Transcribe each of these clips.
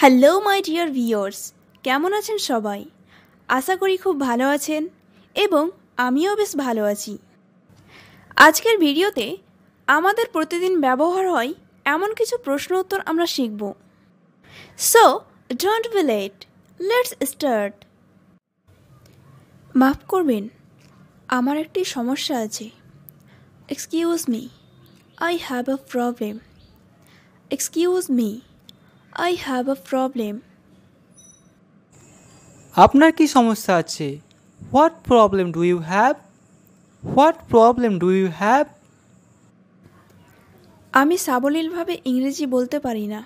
Hello my dear viewers, কেমন আছেন সবাই? আশা করি খুব ভালো আছেন এবং আমিও বেশ ভালো আছি। আজকের ভিডিওতে আমাদের প্রতিদিন ব্যবহার হয় এমন কিছু প্রশ্ন উত্তর আমরা শিখব। So don't be late, let's start. মাফ করবেন, আমার একটি সমস্যা আছে। Excuse me, I have a problem. Excuse me, I have a problem. আপনার কি সমস্যা আছে? What problem do you have? What problem do you have? আমি সাবলীলভাবে ইংরেজি বলতে পারি না।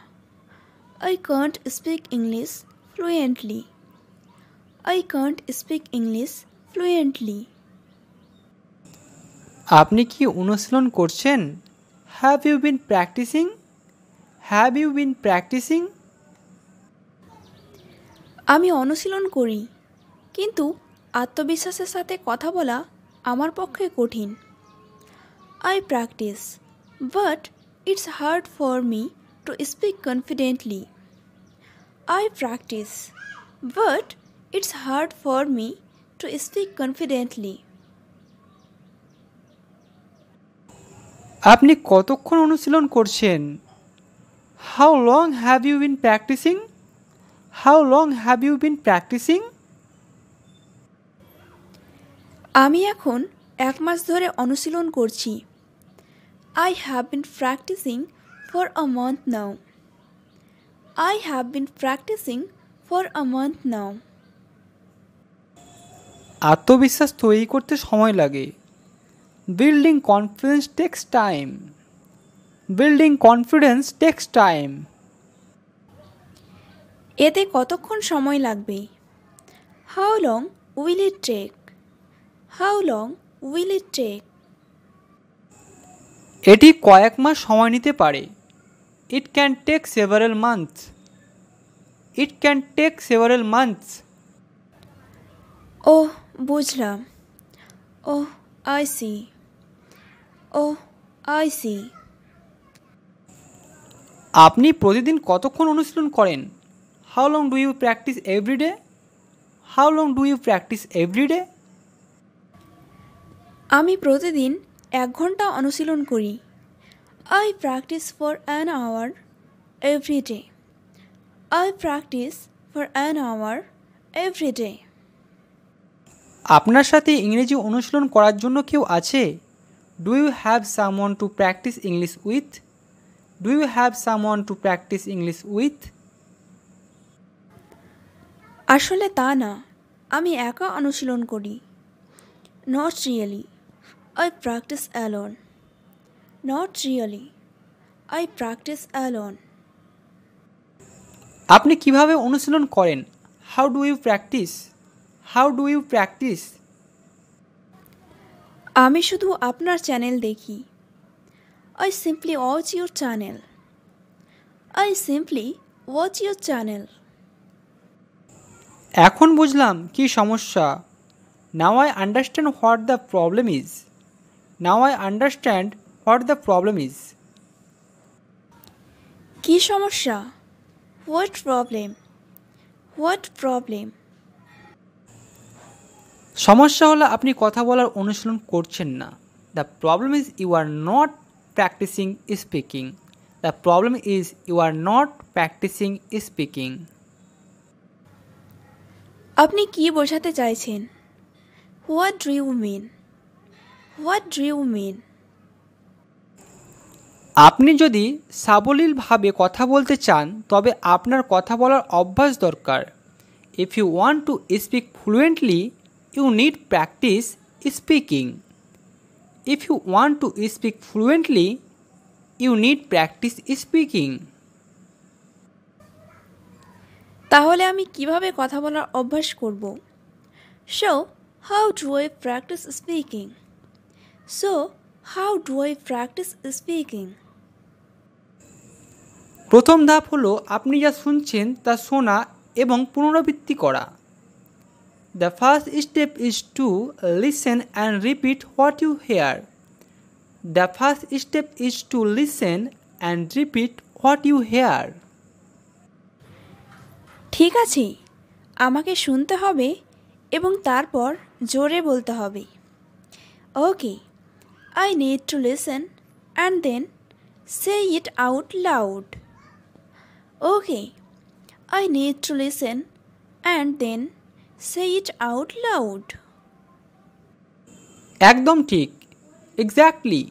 I can't speak English fluently. I can't speak English fluently. আপনি কি অনুশীলন করছেন? Have you been practising? Have you been practising? আমি অনুশীলন করি, কিন্তু আত্মবিশ্বাসের সাথে কথা বলা আমার পক্ষে কঠিন। I practice, but it's hard for me to speak confidently. I practice, but it's hard for me to speak confidently. আপনি কতক্ষণ অনুশীলন করছেন? How long have you been practising? How long have you been practising? আমি এখন 1 মাস ধরে অনুশীলন করছি। I have been practicing for a month now. I have been practicing for a month now. আত্মবিশ্বাস তৈরি করতে সময় লাগে। Building confidence takes time. Building confidence takes time. এতে কতক্ষণ সময় লাগবে? How long will it take? How long will it take? এটি কয়েক মাস সময় নিতে পারে। It can take several months. It can take several months. ওহ, বুঝলাম। ওহ, I see. Oh, I see. আপনি প্রতিদিন কতক্ষণ অনুশীলন করেন? How long do you practise every day? How long do you practise every day? আমি প্রতিদিন 1 ঘন্টা অনুশীলন করি। I practice for an hour every day. I practice for an hour every day. আপনার সাথে ইংরেজি অনুশীলন করার জন্য কেউ আছে? Do you have someone to practise English with? Do you have someone to practise English with? আসলে তা না, আমি একা অনুশীলন করি। Not really. I practice alone. Not really. I practice alone. আপনি কিভাবে অনুশীলন করেন? How do you practise? How do you practise? আমি শুধু আপনার চ্যানেল দেখি। I simply watch your channel. I simply watch your channel. এখন বুঝলাম কি সমস্যা। Now I understand what the problem is. Now I understand what the problem is. কি সমস্যা? What problem? What problem? সমস্যা হলো আপনি কথা বলার অনুশীলন করছেন না। The problem is you are not practising speaking. The problem is you are not practising speaking. আপনি কি বোঝাতে চাইছেন? What do you mean? What do you mean? আপনি যদি সাবলীলভাবে কথা বলতে চান তবে আপনার কথা বলার অভ্যাস দরকার। If you want to speak fluently you need practise speaking. If you want to speak fluently you need practise speaking. তাহলে আমি কিভাবে কথা বলার অভ্যাস করব? So, how do I practice speaking? So, how do I practice speaking? প্রথম ধাপ হলো আপনি যা শুনছেন তা শোনা এবং পুনরাবৃত্তি করা। The first step is to listen and repeat what you hear. The first step is to listen and repeat what you hear. ঠিক আছে, আমাকে শুনতে হবে এবং তারপর জোরে বলতে হবে। ওকে, I need to listen and then say it out loud. Okay, I need to listen and then say it out loud. একদম ঠিক। Exactly,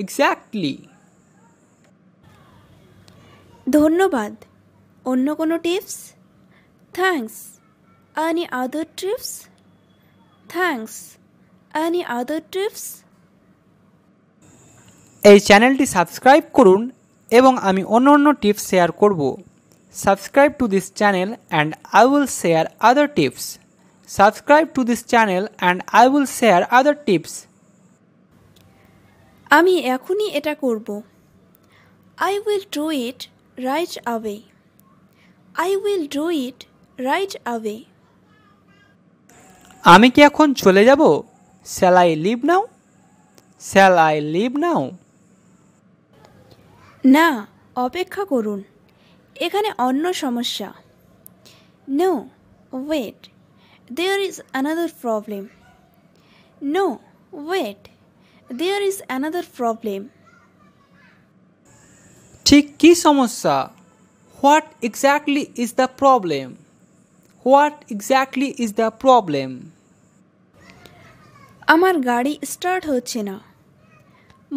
exactly. ধন্যবাদ। অন্য কোনো tips? Thanks. Any other tips? Thanks. Any other tips? এই চ্যানেলটি subscribe করুন এবং আমি অন্য অন্য টিপস শেয়ার করব। Subscribe to this channel and I will share other tips. Subscribe to this channel and I will share other tips. আমি এখনই এটা করব। I will do it right away. I will do it right away. আমি কি এখন চলে যাব? Shall I leave now? Shall I leave now? না, অপেক্ষা করুন, এখানে অন্য সমস্যা। No, wait, there is another problem. No, wait, there is another problem. ঠিক কী সমস্যা? What exactly is the problem? What exactly is the problem? আমার গাড়ি স্টার্ট হচ্ছে না।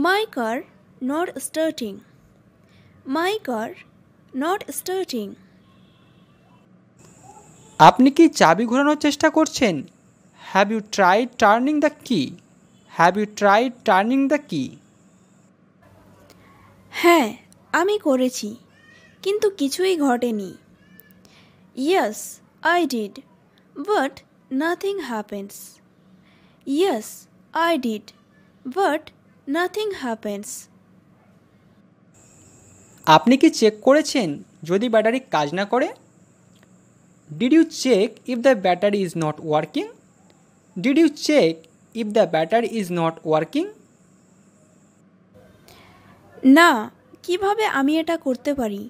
My car not starting. My car not starting. আপনি কি চাবি ঘোরানোর চেষ্টা করছেন? Have you tried turning the key? Have you tried turning the key? হ্যাঁ, আমি করেছি, কিন্তু কিছুই ঘটেনি। Yes, I did, but nothing happens. Yes, I did, but nothing happens. আপনি কি চেক করেছেন যদি ব্যাটারি কাজ না করে? Did you check if the battery is not working? Did you check if the battery is not working? না, কিভাবে আমি এটা করতে পারি?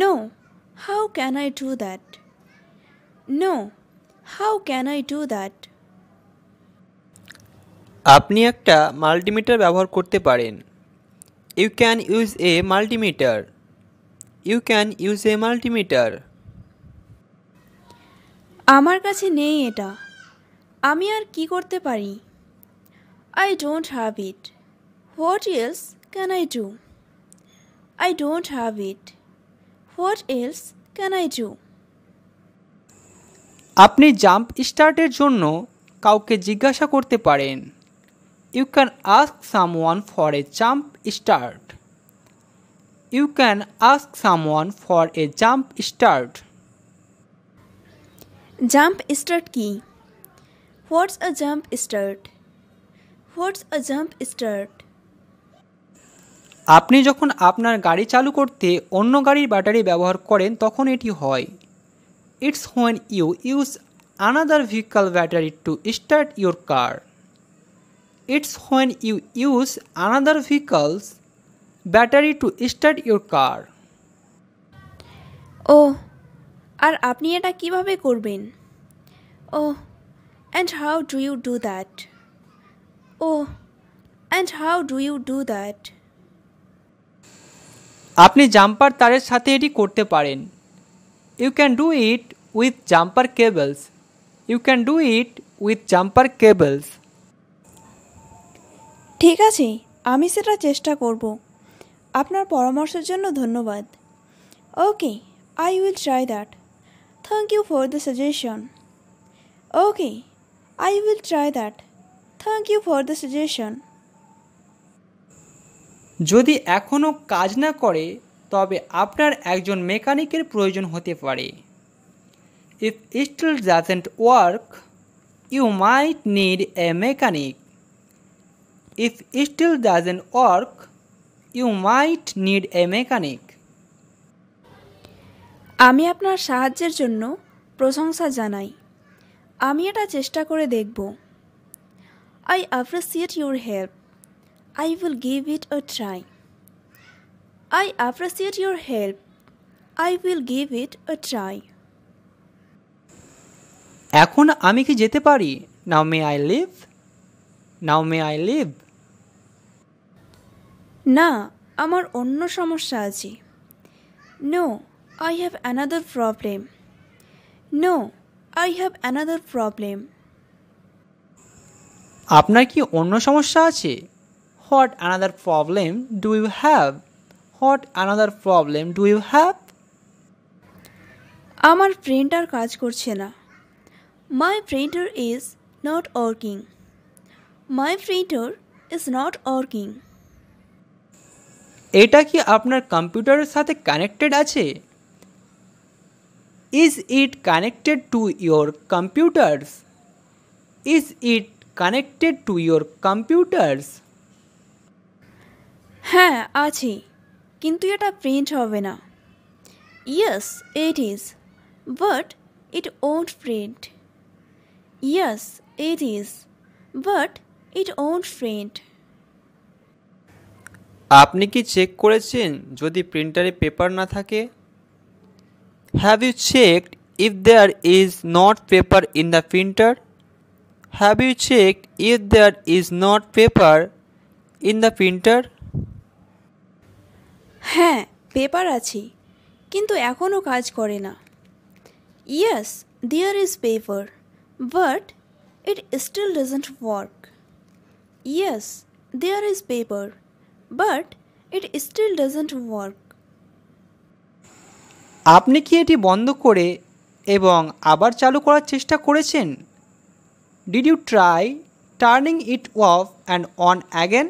No, how can I do that? No, how can I do that? আপনি একটা মাল্টিমিটার ব্যবহার করতে পারেন। You can use a multimeter. You can use a multimeter. আমার কাছে নেই এটা, আমি আর কি করতে পারি? I don't have it. What else can I do? I don't have it. What else can I do? আপনি জাম্প স্টার্টের জন্য কাউকে জিজ্ঞাসা করতে পারেন। You can ask someone for a jump start. You can ask someone for a jump start. Jump start কি? What's a jump start? What's a jump start? আপনি যখন আপনার গাড়ি চালু করতে অন্য গাড়ির ব্যাটারি ব্যবহার করেন তখন এটি হয়। It's when you use another vehicle battery to start your car. It's when you use another vehicle's battery to start your car. ও, আর আপনি এটা কিভাবে করবেন? Oh, and how do you do that? Oh, and how do you do that? আপনি jumper তারের সাথে এটি করতে পারেন। You can do it with jumper cables. You can do it with jumper cables. ঠিক আছে, আমি সেটা চেষ্টা করব। আপনার পরামর্শের জন্য ধন্যবাদ। ওকে, I will try that. Thank you for the suggestion. Okay, I will try that. Thank you for the suggestion. যদি এখনও কাজ না করে তবে আপনার একজন মেকানিকের প্রয়োজন হতে পারে। If it still doesn't work, you might need a mechanic. If it still doesn't work, you might need a mechanic. আমি আপনার সাহায্যের জন্য প্রশংসা জানাই। আমি এটা চেষ্টা করে দেখব। I appreciate your help. I will give it a try. I appreciate your help. I will give it a try. এখন আমি কি যেতে পারি? Now may I leave? Now may I leave? না, আমার অন্য সমস্যা আছে। No, I have another problem. No, I have another problem. আপনার কি অন্য সমস্যা আছে? What another problem do you have? What another problem do you have? আমার প্রিন্টার কাজ করছে না। My printer is not working. My printer is not working. এটা কি আপনার কম্পিউটারের সাথে কানেক্টেড আছে? Is it connected to your computers? Is it connected to your computers? হ্যাঁ আছে, কিন্তু এটা প্রিন্ট হবে না। Yes, it is, but it won't print. Yes, it is, but it won't print. আপনি কি চেক করেছেন যদি প্রিন্টারে পেপার না থাকে? Have you checked if there is not paper in the printer? Have you checked if there is not paper in the printer? হ্যাঁ, paper আছে, কিন্তু এখনও কাজ করে না। Yes, there is paper, but it still doesn't work. Yes, there is paper, but it still doesn't work. আপনি কি এটি বন্ধ করে এবং আবার চালু করার চেষ্টা করেছেন? Did you try turning it off and on again?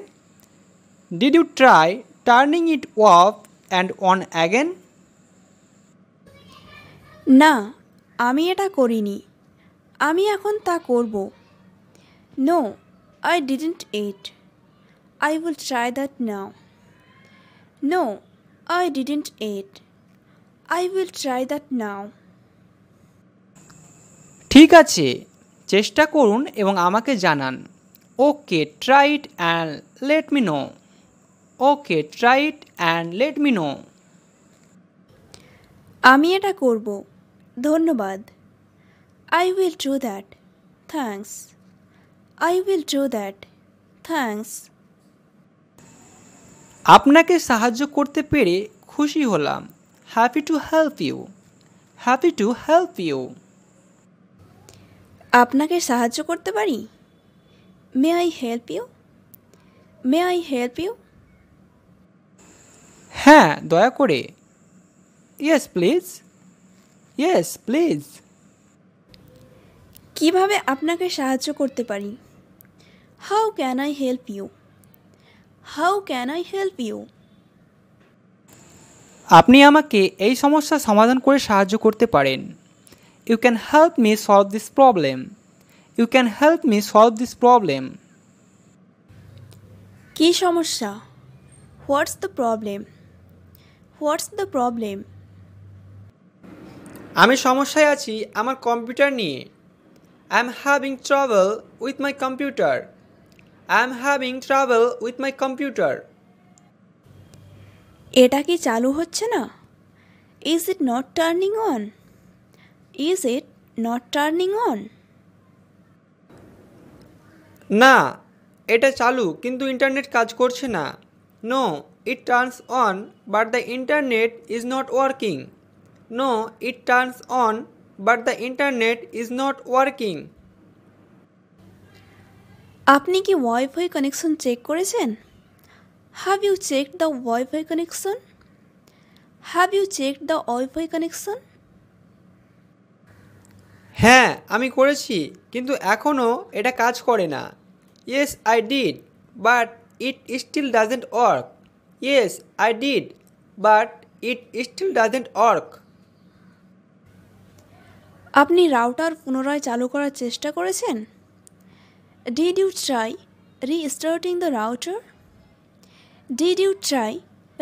Did you try turning it off and on again? না, আমি এটা করিনি। আমি এখন তা করব। No, I didn't eat. I will try that now. No, I didn't eat. I will try that now. ঠিক আছে, চেষ্টা করুন এবং আমাকে জানান। Okay, try it and let me know. Okay, try it and let me know. আমি এটা করব। ধন্যবাদ। I will do that. Thanks. I will do that. Thanks. আপনাকে সাহায্য করতে পেরে খুশি হলাম। Happy to help you. Happy to help you. আপনাকে সাহায্য করতে পারি? May I help you? May I help you? হ্যাঁ, দয়া করে। Yes please. Yes please. কিভাবে আপনাকে সাহায্য করতে পারি? How can I help you? How can I help you? আপনি আমাকে এই সমস্যার সমাধান করে সাহায্য করতে পারেন। You can help me solve this problem. You can help me solve this problem. কী সমস্যা? What's the problem? What's the problem? আমি সমস্যায় আছি আমার কম্পিউটার নিয়ে। I am having trouble with my computer. I am having trouble with my computer. এটা কি চালু হচ্ছে না? Is it not turning on? Is it not turning on? না, এটা চালু কিন্তু ইন্টারনেট কাজ করছে না। No, it turns on but the internet is not working. No, it turns on but the internet is not working. আপনি কি wifi connection check করেছেন? Have you checked the wifi connection? Have you checked the wifi connection? হ্যাঁ, আমি করেছি কিন্তু এখনও এটা কাজ করে না। Yes I did but it still doesn't work. Yes I did but it still doesn't work. আপনি রাউটার পুনরায় চালু করার চেষ্টা করেছেন? Did you try restarting the router? Did you try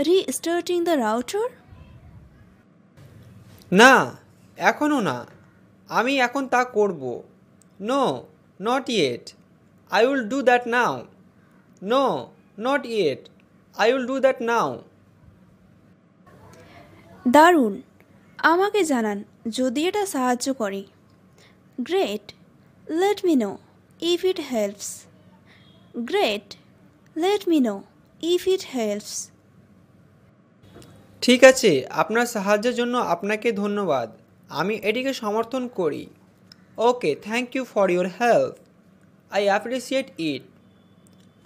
restarting the router? না, এখনও না। আমি এখন তা করব। No, not yet. I will do that now. No, not yet. I will do that now. দারুণ, আমাকে জানান যদি এটা সাহায্য করে। Great, let me know if it helps. Great, let me know if it helps. ঠিক আছে, আপনার সাহায্যের জন্য আপনাকে ধন্যবাদ। আমি এটিকে সমর্থন করি। Okay, thank you for your help. I appreciate it.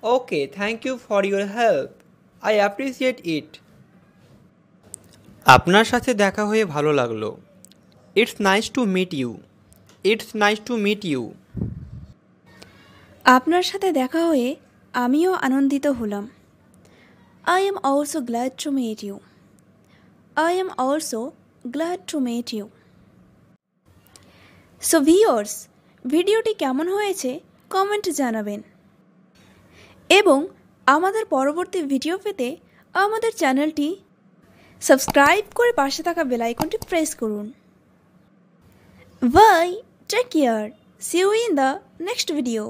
Okay, thank you for your help. I appreciate it. আপনার সাথে দেখা হয়ে ভালো লাগলো। It's nice to meet you. It's nice to meet you. আপনার সাথে দেখা হয়ে আমিও আনন্দিত হলাম। I am also glad to meet you. I am also glad to meet you. So viewers, ভিডিওটি কেমন হয়েছে কমেন্টে জানাবেন এবং আমাদের পরবর্তী ভিডিও পেতে আমাদের চ্যানেলটি সাবস্ক্রাইব করে পাশে থাকা বেল আইকনটি প্রেস করুন। Bye, take care, see you in the next video.